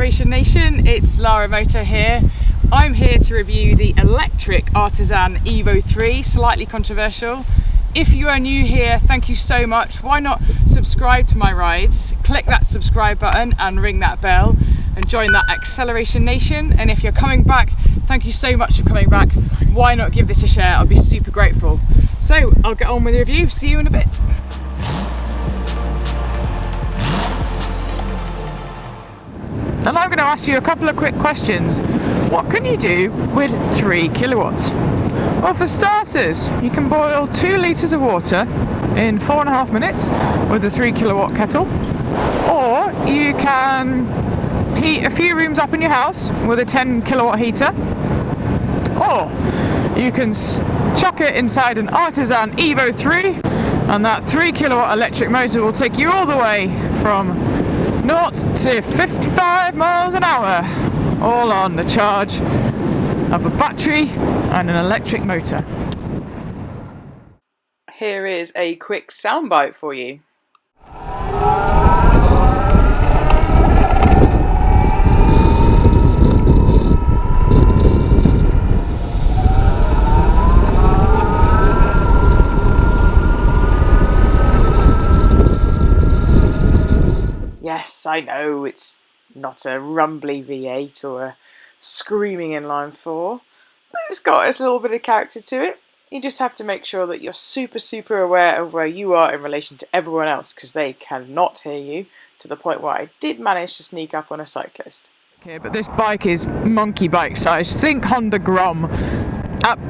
Acceleration Nation, it's Laramoto here. I'm here to review the electric Artisan Evo3, slightly controversial. If you are new here, thank you so much. Why not subscribe to my rides, click that subscribe button and ring that bell and join that Acceleration Nation. And if you're coming back, thank you so much for coming back. Why not give this a share? I'll be super grateful. So I'll get on with the review, see you in a bit. And I'm going to ask you a couple of quick questions. What can you do with 3 kilowatts? Well, for starters, you can boil 2 litres of water in 4.5 minutes with a 3 kilowatt kettle, or you can heat a few rooms up in your house with a 10 kilowatt heater, or you can chuck it inside an Artisan Evo3 and that 3 kilowatt electric motor will take you all the way from 0 to 55 miles an hour, all on the charge of a battery and an electric motor. Here is a quick soundbite for you. Yes, I know it's not a rumbly V8 or a screaming inline 4, but it's got its little bit of character to it. You just have to make sure that you're super aware of where you are in relation to everyone else, because they cannot hear you, to the point where I did manage to sneak up on a cyclist. Okay, but this bike is monkey bike size. Think Honda Grom.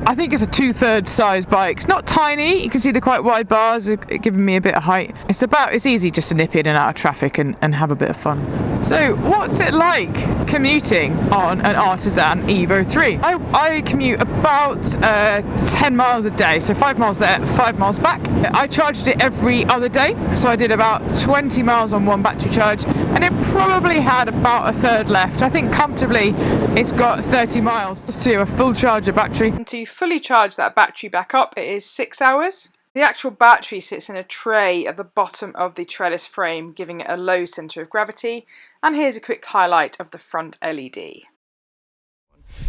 I think it's a 2/3 size bike. It's not tiny. You can see the quite wide bars are giving me a bit of height. It's easy just to nip in and out of traffic and have a bit of fun. So what's it like commuting on an Artisan Evo3? I commute about 10 miles a day, so 5 miles there, 5 miles back. I charged it every other day, so I did about 20 miles on one battery charge, and it probably had about a third left. I think comfortably it's got 30 miles to a full charge of battery. And to fully charge that battery back up, it is 6 hours. The actual battery sits in a tray at the bottom of the trellis frame, giving it a low centre of gravity. And here's a quick highlight of the front LED.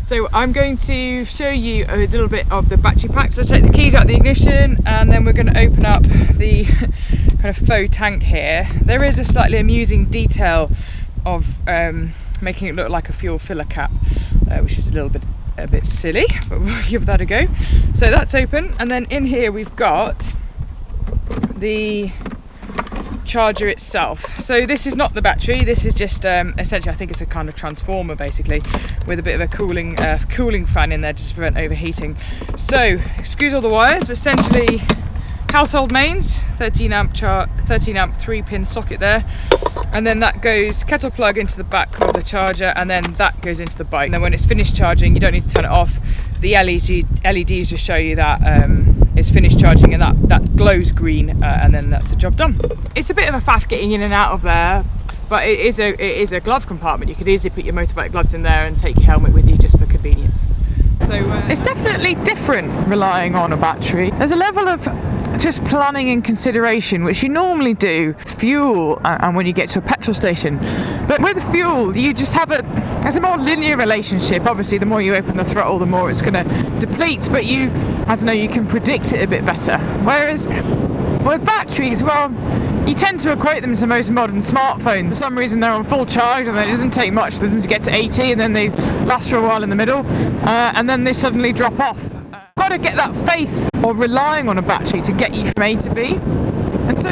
So I'm going to show you a little bit of the battery pack. So take the keys out of the ignition, and then we're going to open up the kind of faux tank here. There is a slightly amusing detail of making it look like a fuel filler cap, which is a bit silly, but we'll give that a go. So that's open, and then in here we've got the charger itself. So this is not the battery, this is just essentially, I think it's a kind of transformer basically, with a bit of a cooling fan in there just to prevent overheating. So screws all the wires, but essentially household mains, 13 amp 3-pin socket there, and then that goes kettle plug into the back of the charger, and then that goes into the bike. And then when it's finished charging, you don't need to turn it off. The LEDs just show you that it's finished charging, and that glows green, and then that's the job done. It's a bit of a faff getting in and out of there, but it is a glove compartment. You could easily put your motorbike gloves in there and take your helmet with you just for convenience. So it's definitely different relying on a battery. There's a level of just planning and consideration which you normally do with fuel and when you get to a petrol station, but with fuel you just have there's a more linear relationship. Obviously the more you open the throttle, the more it's going to deplete, but you can predict it a bit better. Whereas with batteries, well, you tend to equate them to most modern smartphones. For some reason they're on full charge, and it doesn't take much for them to get to 80, and then they last for a while in the middle, and then they suddenly drop off. Got to get that faith or relying on a battery to get you from A to B. And so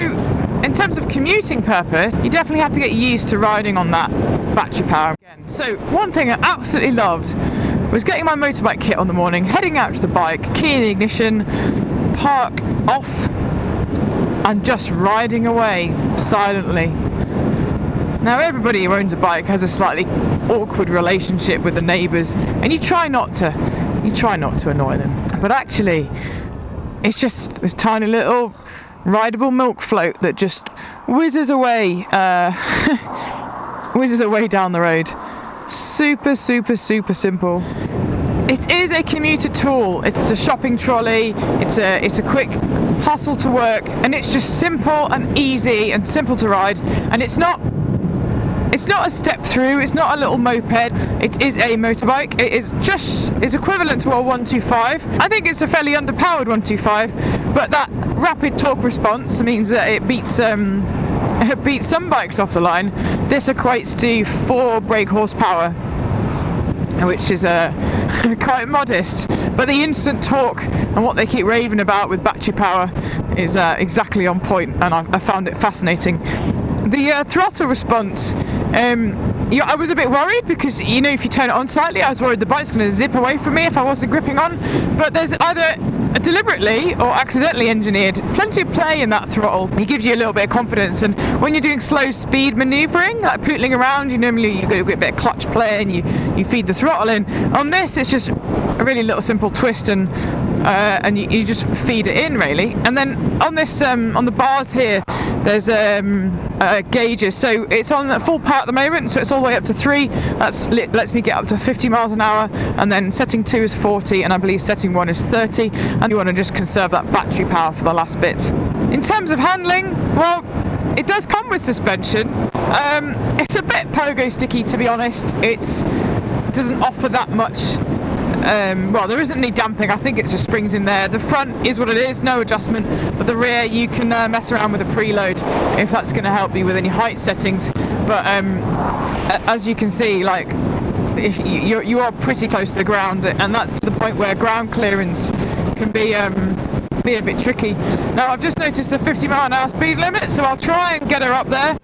in terms of commuting purpose, you definitely have to get used to riding on that battery power again. So one thing I absolutely loved was getting my motorbike kit on the morning, heading out to the bike, key in the ignition, park off, and just riding away silently. Now everybody who owns a bike has a slightly awkward relationship with the neighbours, and you try not to annoy them. But actually, it's just this tiny little rideable milk float that just whizzes away down the road. Super simple. It is a commuter tool. It's a shopping trolley. It's a quick hustle to work, and it's just simple and easy and simple to ride. And it's not It's not a step through, it's not a little moped, it is a motorbike. It is it's equivalent to a 125. I think it's a fairly underpowered 125, but that rapid torque response means that it beats some bikes off the line. This equates to 4 brake horsepower, which is quite modest, but the instant torque and what they keep raving about with battery power is exactly on point, and I found it fascinating. The throttle response, I was a bit worried because, if you turn it on slightly, I was worried the bike's going to zip away from me if I wasn't gripping on, but there's either deliberately or accidentally engineered plenty of play in that throttle. It gives you a little bit of confidence, and when you're doing slow speed manoeuvring, like pootling around, you've got a bit of clutch play and you feed the throttle in. On this, it's just a really little simple twist, and you just feed it in, really. And then on this, on the bars here, there's gauges, so it's on full power at the moment, so it's all the way up to 3. That lets me get up to 50 miles an hour, and then setting 2 is 40, and I believe setting 1 is 30, and you want to just conserve that battery power for the last bit. In terms of handling, well, it does come with suspension. It's a bit pogo sticky, to be honest. It doesn't offer that much. Well, there isn't any damping. I think it just springs in there. The front is what it is, no adjustment, but the rear you can mess around with a preload if that's going to help you with any height settings. But as you can see, like, if you are pretty close to the ground, and that's to the point where ground clearance can be a bit tricky. Now, I've just noticed a 50 mile an hour speed limit, so I'll try and get her up there.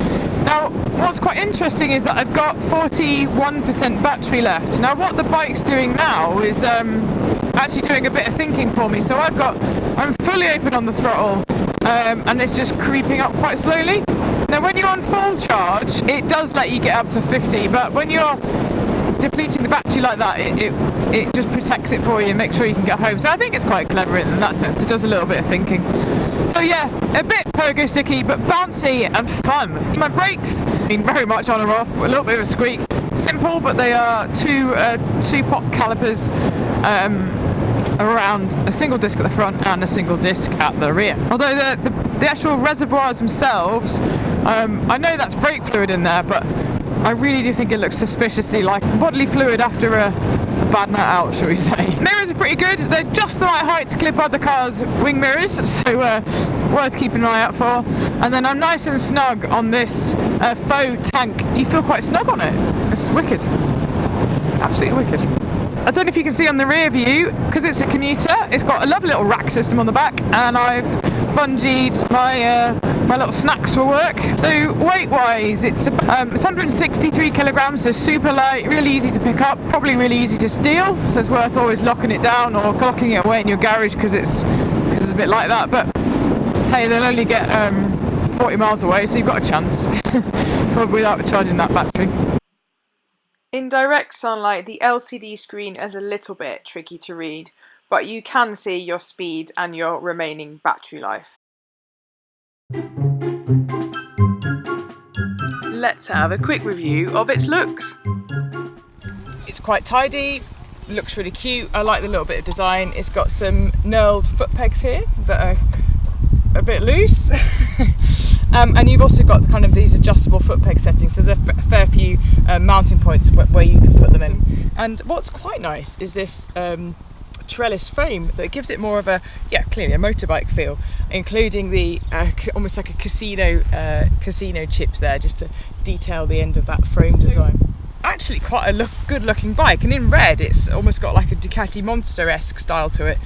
Now, what's quite interesting is that I've got 41% battery left. Now, what the bike's doing now is actually doing a bit of thinking for me. So I'm fully open on the throttle, and it's just creeping up quite slowly. Now, when you're on full charge, it does let you get up to 50, but when you're depleting the battery like that, it just protects it for you and makes sure you can get home. So I think it's quite clever in that sense. It does a little bit of thinking. So yeah, a bit pogo sticky, but bouncy and fun. My brakes, very much on or off, a little bit of a squeak. Simple, but they are two pop calipers around a single disc at the front and a single disc at the rear. Although the actual reservoirs themselves, I know that's brake fluid in there, but I really do think it looks suspiciously like bodily fluid after a bad night out, shall we say. Mirrors are pretty good. They're just the right height to clip other cars' wing mirrors, so worth keeping an eye out for. And then I'm nice and snug on this faux tank. Do you feel quite snug on it? It's wicked. Absolutely wicked. I don't know if you can see on the rear view, because it's a commuter, it's got a lovely little rack system on the back, and I've bungeed my little snacks for work. So weight-wise, it's 163 kilograms, so super light, really easy to pick up, probably really easy to steal, so it's worth always locking it down or locking it away in your garage because it's a bit like that. But hey, they'll only get 40 miles away, so you've got a chance without charging that battery. In direct sunlight, the LCD screen is a little bit tricky to read, but you can see your speed and your remaining battery life. Let's have a quick review of its looks. It's quite tidy, looks really cute. I like the little bit of design. It's got some knurled foot pegs here that are a bit loose. And you've also got kind of these adjustable foot peg settings, so there's a fair few mounting points where you can put them in. And what's quite nice is this trellis frame that gives it more of a, clearly a motorbike feel, including the almost like a casino chips there, just to detail the end of that frame design. Actually quite a good looking bike, and in red it's almost got like a Ducati Monster-esque style to it,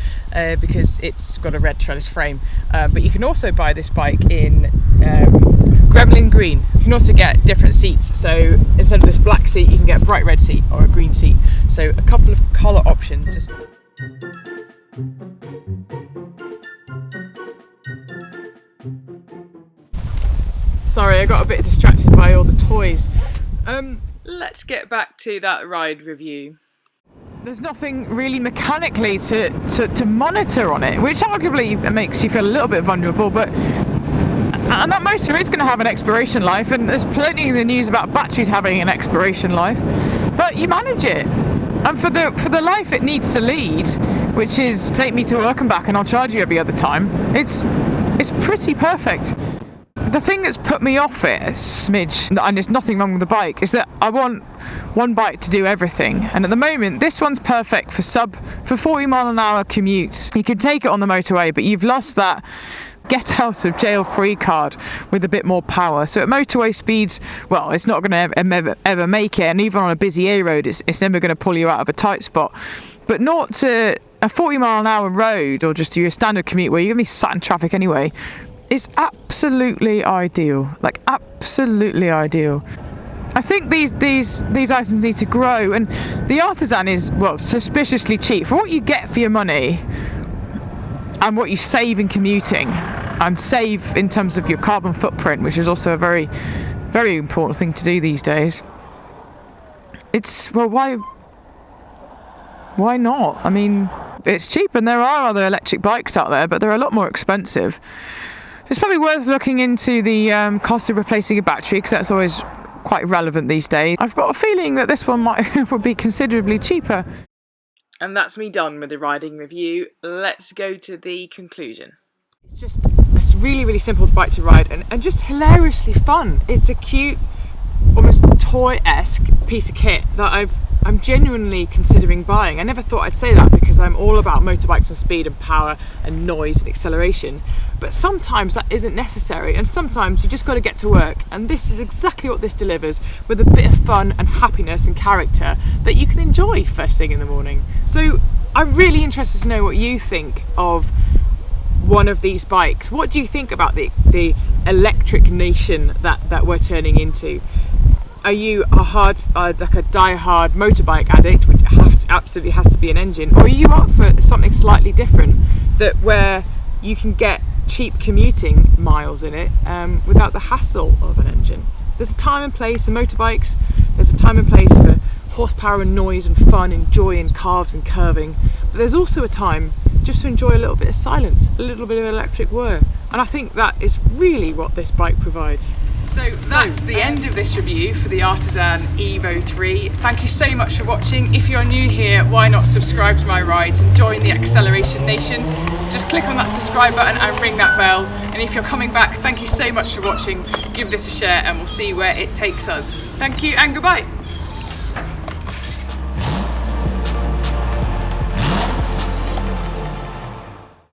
because it's got a red trellis frame. But you can also buy this bike in Gremlin green. You can also get different seats, so instead of this black seat you can get a bright red seat or a green seat, so a couple of colour options. Sorry, I got a bit distracted by all the toys. Let's get back to that ride review. There's nothing really mechanically to monitor on it, which arguably makes you feel a little bit vulnerable, and that motor is going to have an expiration life, and there's plenty in the news about batteries having an expiration life, but you manage it. And for the life it needs to lead, which is take me to work and back and I'll charge you every other time, it's pretty perfect. the thing that's put me off it a smidge, and there's nothing wrong with the bike, is that I want one bike to do everything. And at the moment, this one's perfect for 40-mile-an-hour commutes. You can take it on the motorway, but you've lost that get out of jail free card with a bit more power. So at motorway speeds, well, it's not going to ever make it, and even on a busy A road, it's never going to pull you out of a tight spot. But not to a 40-mile-an-hour road, or just your standard commute where you're going to be sat in traffic anyway. It's absolutely ideal, like absolutely ideal. I think these items need to grow, and the Artisan is, well, suspiciously cheap for what you get for your money and what you save in commuting and save in terms of your carbon footprint, which is also a very, very important thing to do these days. It's, well, why not? I mean, it's cheap, and there are other electric bikes out there, but they're a lot more expensive. It's probably worth looking into the cost of replacing a battery, because that's always quite relevant these days. I've got a feeling that this one would be considerably cheaper. And that's me done with the riding review. Let's go to the conclusion. It's really, really simple bike to ride, and just hilariously fun. It's a cute, almost toy-esque piece of kit that I'm genuinely considering buying. I never thought I'd say that, because I'm all about motorbikes and speed and power and noise and acceleration, but sometimes that isn't necessary, and sometimes you just got to get to work, and this is exactly what this delivers, with a bit of fun and happiness and character that you can enjoy first thing in the morning. So I'm really interested to know what you think of one of these bikes. What do you think about the electric nation that we're turning into? Are you like a die-hard motorbike addict, which absolutely has to be an engine, or are you up for something slightly different, where you can get cheap commuting miles in it without the hassle of an engine? There's a time and place for motorbikes. There's a time and place for horsepower and noise and fun and joy and carves and curving. But there's also a time just to enjoy a little bit of silence, a little bit of electric whir. And I think that is really what this bike provides. So that's the end of this review for the Artisan Evo3. Thank you so much for watching. If you're new here, why not subscribe to my rides and join the Acceleration Nation? Just click on that subscribe button and ring that bell. And if you're coming back, thank you so much for watching. Give this a share, and we'll see where it takes us. Thank you and goodbye.